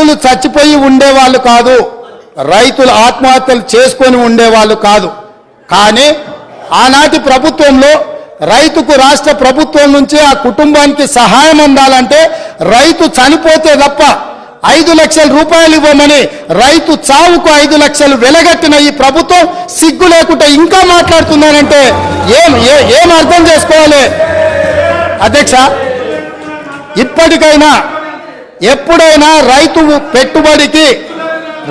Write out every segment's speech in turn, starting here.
రైతులు చచ్చిపోయి ఉండేవాళ్ళు కాదు, రైతులు ఆత్మహత్యలు చేసుకొని ఉండేవాళ్ళు కాదు. కానీ ఆనాటి ప్రభుత్వంలో రైతుకు రాష్ట్ర ప్రభుత్వం నుంచి ఆ కుటుంబానికి సహాయం అందాలంటే రైతు చనిపోతే తప్ప 5 లక్షల రూపాయలు ఇవ్వమని రైతు చావుకు 5 లక్షలు వెలగట్టిన ఈ ప్రభుత్వం సిగ్గు లేకుండా ఇంకా మాట్లాడుతున్నారంటే ఏం అర్థం చేసుకోవాలి అధ్యక్ష? ఇప్పటికైనా ఎప్పుడైనా రైతు పెట్టుబడికి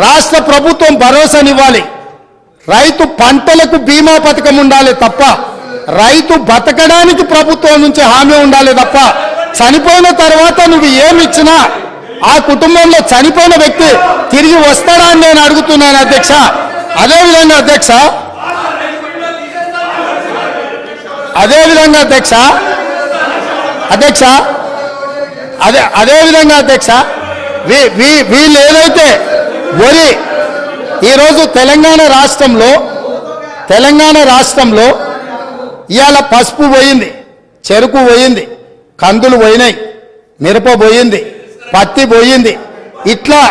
రాష్ట్ర ప్రభుత్వం భరోసానివ్వాలి. రైతు పంటలకు బీమా పథకం ఉండాలి తప్ప, రైతు బతకడానికి ప్రభుత్వం నుంచి హామీ ఉండాలి తప్ప, చనిపోయిన తర్వాత నువ్వు ఏమిచ్చినా ఆ కుటుంబంలో చనిపోయిన వ్యక్తి తిరిగి వస్తాడా అని నేను అడుగుతున్నాను అధ్యక్ష. అదేవిధంగా అధ్యక్ష వీళ్ళు ఏదైతే వరి ఈరోజు తెలంగాణ రాష్ట్రంలో ఇవాళ పసుపు పోయింది, చెరుకు పోయింది, కందులు పోయినాయి, మిరప పోయింది, పత్తి పోయింది, ఇట్లా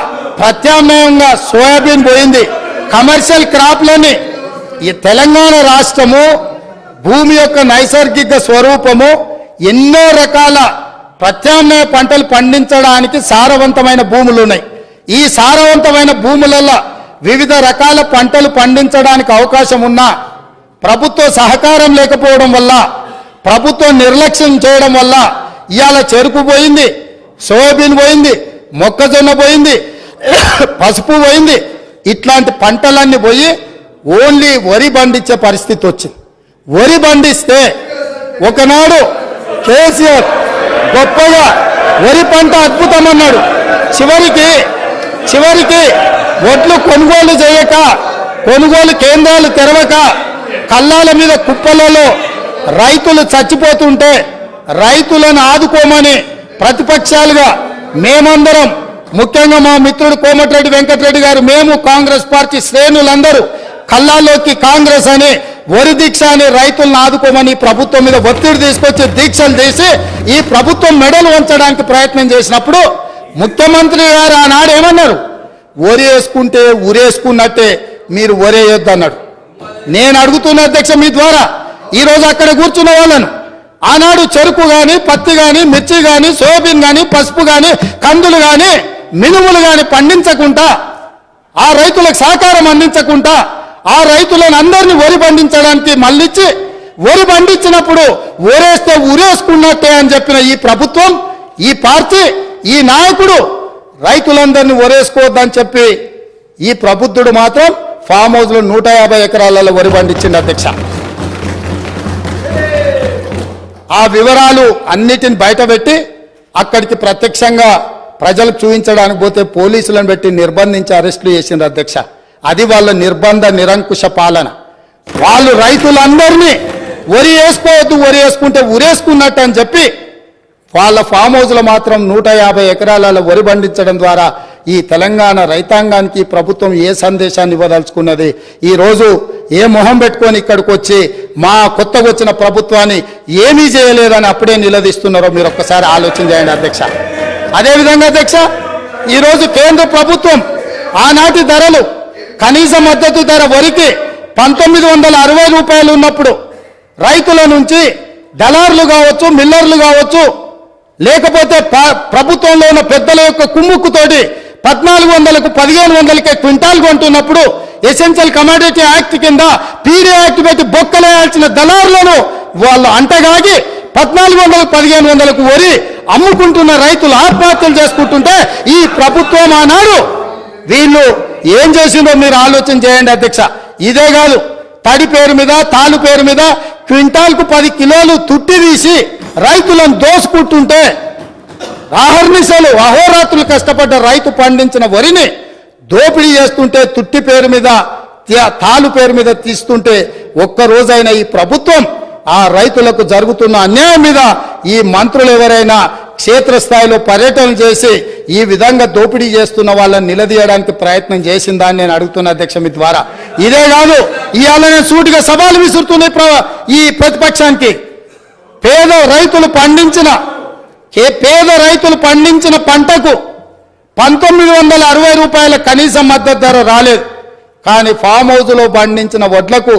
ప్రత్యామ్నాయంగా సోయాబీన్ పోయింది. కమర్షియల్ క్రాప్లని ఈ తెలంగాణ రాష్ట్రము భూమి యొక్క నైసర్గిక స్వరూపము ఎన్నో రకాల ప్రత్యామ్నాయ పంటలు పండించడానికి సారవంతమైన భూములు ఉన్నాయి. ఈ సారవంతమైన భూములలో వివిధ రకాల పంటలు పండించడానికి అవకాశం ఉన్నా ప్రభుత్వ సహకారం లేకపోవడం వల్ల, ప్రభుత్వం నిర్లక్ష్యం చేయడం వల్ల ఇవాళ చెరుకు పోయింది, సోయాబీన్ పోయింది, మొక్కజొన్న పోయింది, పసుపు పోయింది. ఇట్లాంటి పంటలన్నీ పోయి ఓన్లీ వరి పండించే పరిస్థితి వచ్చింది. వరి పండిస్తే ఒకనాడు కేసీఆర్ గొప్పగా వరి పంట అద్భుతం అన్నాడు. చివరికి వడ్లు కొనుగోలు చేయక, కొనుగోలు కేంద్రాలు తెరవక, కల్లాల మీద కుప్పలలో రైతులు చచ్చిపోతుంటే రైతులను ఆదుకోమని ప్రతిపక్షాలుగా మేమందరం, ముఖ్యంగా మా మిత్రుడు కోమటిరెడ్డి వెంకటరెడ్డి గారు, మేము కాంగ్రెస్ పార్టీ శ్రేణులందరూ కల్లాల్లోకి కాంగ్రెస్ అని వరి దీక్ష అని రైతులను ఆదుకోమని ప్రభుత్వం మీద ఒత్తిడి తీసుకొచ్చి దీక్షలు చేసి ఈ ప్రభుత్వం మెడలు వంచడానికి ప్రయత్నం చేసినప్పుడు ముఖ్యమంత్రి గారు ఆనాడు ఏమన్నారు? వరి వేసుకుంటే ఉరేసుకున్నట్టే మీరు వరేయొద్దు అన్నాడు. నేను అడుగుతున్న అధ్యక్ష మీ ద్వారా ఈరోజు అక్కడ కూర్చున్న వాళ్ళను, ఆనాడు చెరుకు కానీ, పత్తి కానీ, మిర్చి కానీ, సోయాబీన్ కానీ, పసుపు కానీ, కందులు కానీ, మినుములు కానీ పండించకుండా, ఆ రైతులకు సహకారం అందించకుండా, ఆ రైతులను అందరినీ వరి పండించడానికి మళ్ళించి వరి పండించినప్పుడు ఊరేస్తే ఊరేసుకున్నట్టే అని చెప్పిన ఈ ప్రభుత్వం, ఈ పార్టీ, ఈ నాయకుడు రైతులందరినీ ఊరేసుకోవద్దని చెప్పి ఈ ప్రబుద్ధుడు మాత్రం ఫామ్ హౌస్లో 150 ఎకరాలలో వరి పండించింది అధ్యక్ష. ఆ వివరాలు అన్నిటిని బయటపెట్టి అక్కడికి ప్రత్యక్షంగా ప్రజలకు చూపించడానికి పోతే పోలీసులను పెట్టి నిర్బంధించి అరెస్టులు చేసిండ్రు అధ్యక్ష. అది వాళ్ళ నిర్బంధ నిరంకుశ పాలన. వాళ్ళు రైతులందరినీ వరి వేసుకోవద్దు, వరి వేసుకుంటే ఉరేసుకున్నట్టు అని చెప్పి వాళ్ళ ఫామ్ హౌస్లో మాత్రం 150 ఎకరాలలో వరి పండించడం ద్వారా ఈ తెలంగాణ రైతాంగానికి ప్రభుత్వం ఏ సందేశాన్ని ఇవ్వదలుచుకున్నది? ఈరోజు ఏ మొహం పెట్టుకొని ఇక్కడికి వచ్చి మా కొత్తగా వచ్చిన ప్రభుత్వాన్ని ఏమీ చేయలేదని అప్పుడే నిలదీస్తున్నారో మీరు ఒక్కసారి ఆలోచన చేయండి అధ్యక్ష. అదేవిధంగా అధ్యక్ష, ఈరోజు కేంద్ర ప్రభుత్వం ఆనాటి ధరలు, కనీస మద్దతు ధర వరికి 1960 రూపాయలు ఉన్నప్పుడు రైతుల నుంచి దళారులు కావచ్చు, మిల్లర్లు కావచ్చు, లేకపోతే ప్రభుత్వంలో ఉన్న పెద్దల యొక్క కుమ్ముక్కుతోటి 1400కు 1500కే క్వింటాల్ కొంటున్నప్పుడు ఎసెన్షియల్ కమోడిటీ యాక్ట్ కింద పీడీ యాక్ట్ పెట్టి బొక్కలేయాల్సిన దళారులను వాళ్ళు అంటగాగి 1400కు 1500కు వరి అమ్ముకుంటున్న రైతులు ఆత్మహత్యలు చేసుకుంటుంటే ఈ ప్రభుత్వం ఆనాడు వీళ్ళు ఏం చేసిందో మీరు ఆలోచన చేయండి అధ్యక్ష. ఇదే కాదు, తడి పేరు మీద, తాలు పేరు మీద క్వింటాల్కు 10 కిలోలు తుట్టి తీసి రైతులను దోసుకుంటుంటే, అహర్నిశలు అహోరాత్రులు కష్టపడ్డ రైతు పండించిన వరిని దోపిడీ చేస్తుంటే, తుట్టి పేరు మీద, తాలు పేరు మీద తీస్తుంటే ఒక్కరోజైనా ఈ ప్రభుత్వం ఆ రైతులకు జరుగుతున్న అన్యాయం మీద ఈ మంత్రులు ఎవరైనా క్షేత్రస్థాయిలో పర్యటన చేసి ఈ విధంగా దోపిడీ చేస్తున్న వాళ్ళని నిలదీయడానికి ప్రయత్నం చేసిందా అని నేను అడుగుతున్న అధ్యక్ష మీ ద్వారా. ఇదే కాదు, ఇవాళ నేను సూటిగా సవాలు విసురుతున్నాయి ఈ ప్రతిపక్షానికి. పేద రైతులు పండించిన పంటకు 1960 రూపాయల కనీస మద్దతు ధర రాలేదు. కానీ ఫామ్ హౌస్లో పండించిన వడ్లకు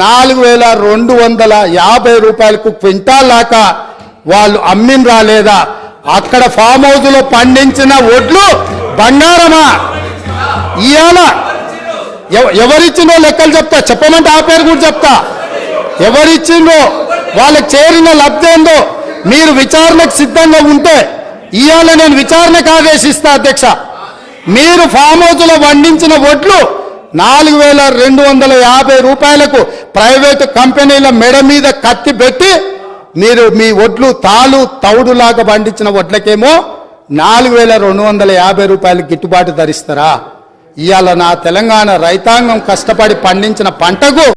4250 రూపాయలకు క్వింటాల్ దాకా వాళ్ళు అమ్మినరా లేదా? అక్కడ ఫామ్ హౌస్లో పండించిన వడ్లు బంగారమా? ఇవాళ ఎవరిచ్చిందో లెక్కలు చెప్తా, చెప్పమంటే ఆ పేరు కూడా చెప్తా. ఎవరిచ్చిందో వాళ్ళకి చేరిన లబ్ధి ఏందో మీరు విచారణకు సిద్ధంగా ఉంటే ఇవాళ నేను విచారణకు ఆదేశిస్తా అధ్యక్ష. మీరు ఫామ్ హౌస్లో పండించిన వడ్లు 4250 రూపాయలకు ప్రైవేటు కంపెనీల మెడ మీద కత్తి పెట్టి మీరు మీ వడ్లు తౌడులాగా పండించిన వడ్లకేమో 4250 రూపాయలు గిట్టుబాటు ధరిస్తారా? ఇవాళ నా తెలంగాణ రైతాంగం కష్టపడి పండించిన పంటకు